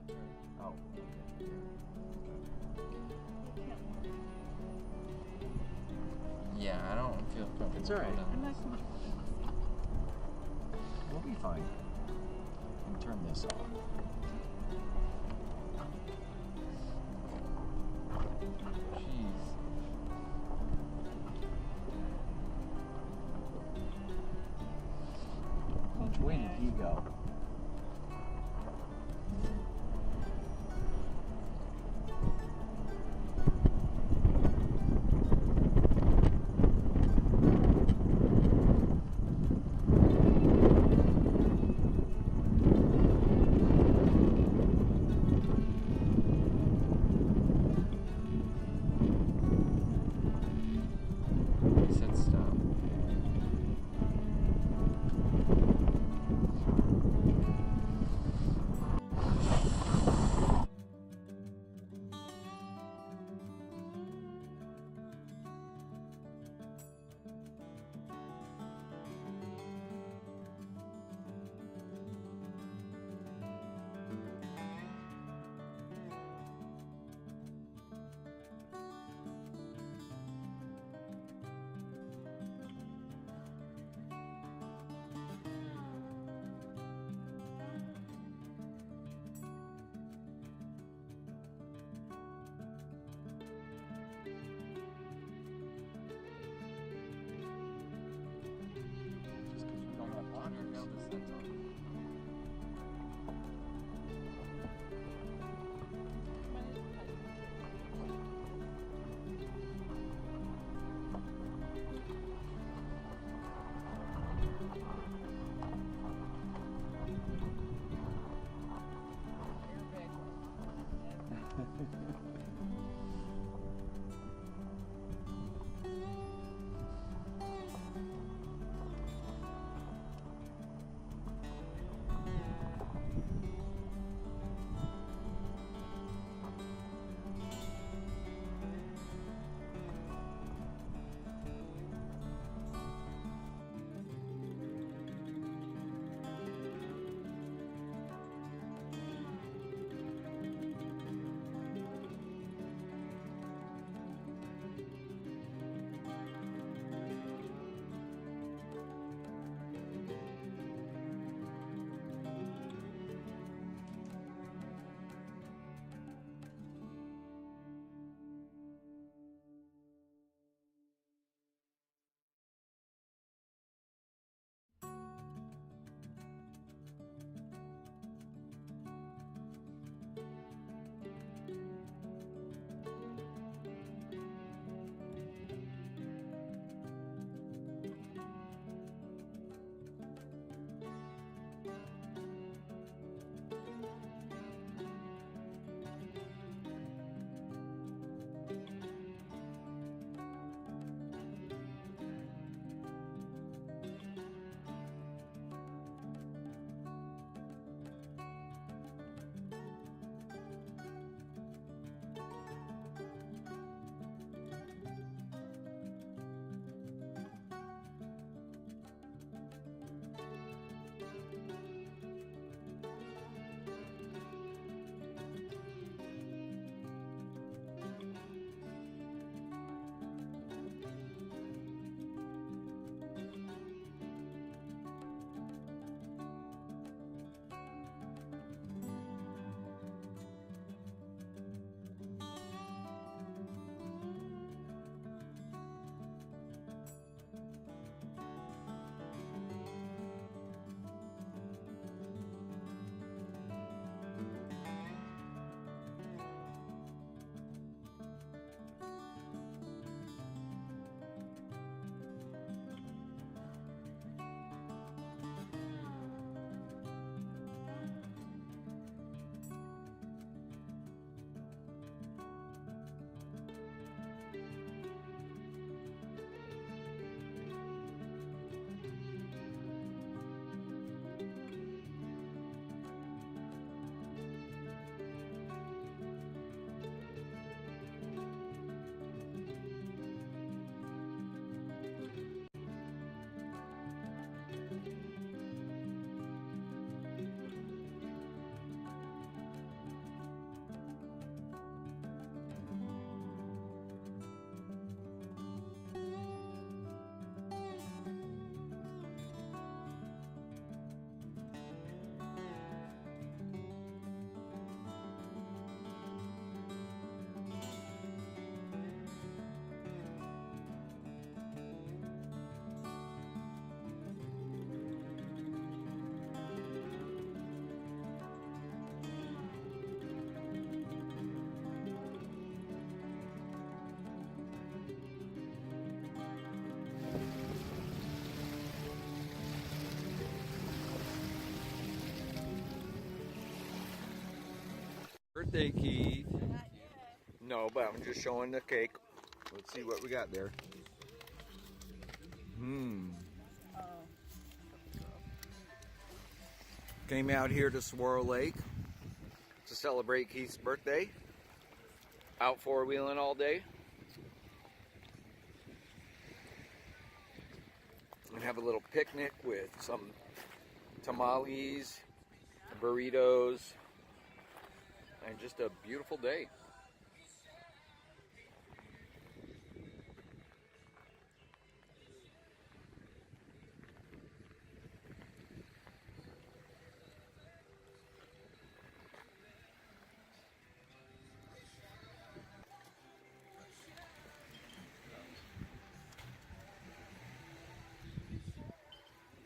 Oh, okay. Yeah, I don't feel comfortable. It's alright. going down this. We'll be fine. And turn this off. Jeez. Which way did he go? He said stop. Just because we don't have lockers. birthday, Keith. Not yet. No, but I'm just showing the cake. Let's see what we got there. Oh. Came out here to Swirl Lake to celebrate Keith's birthday. Out four-wheeling all day. And have a little picnic with some tamales, burritos, and just a beautiful day.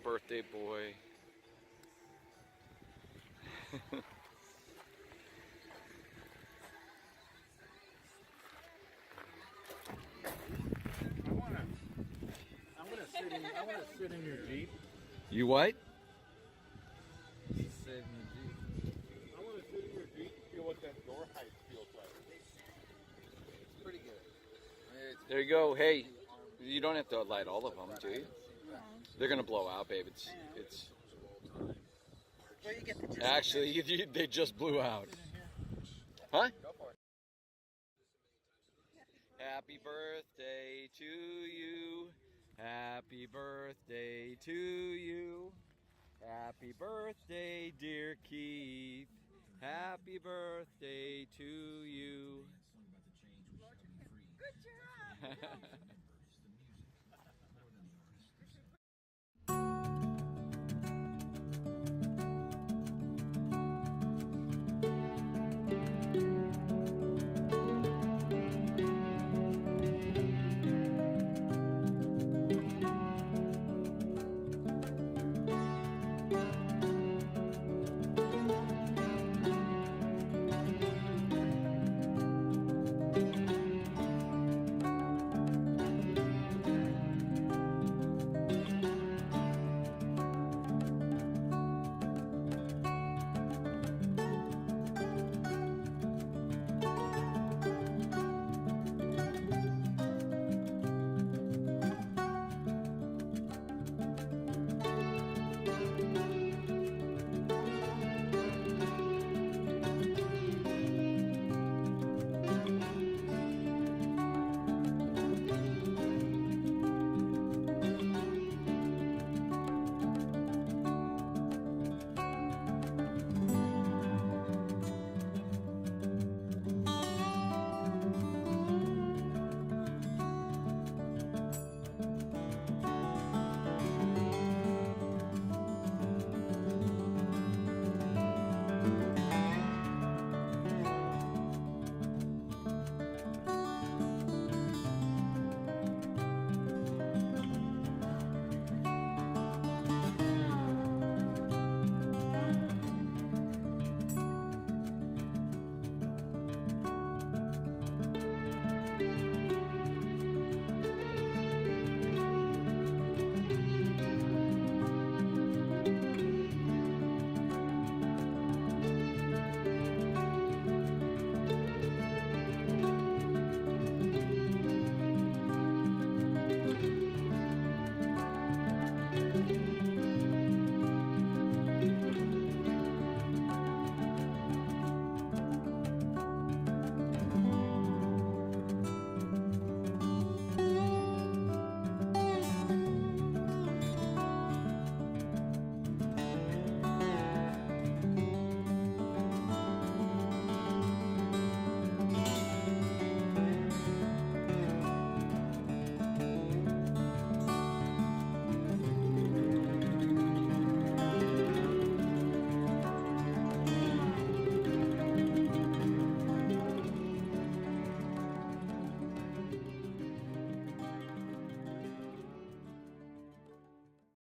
Birthday boy. I wanna sit in your Jeep. You what? Save me, Jeep. I wanna sit in your Jeep and feel what that door height feels like. It's pretty good. It's There you go. Hey, you don't have to light all of them, do you? They're gonna blow out, babe. It's. Where you get the gist? Actually, they just blew out. Huh? Go for it. Happy birthday to you. Happy birthday to you. Happy birthday, dear Keith. Happy birthday to you. Good job.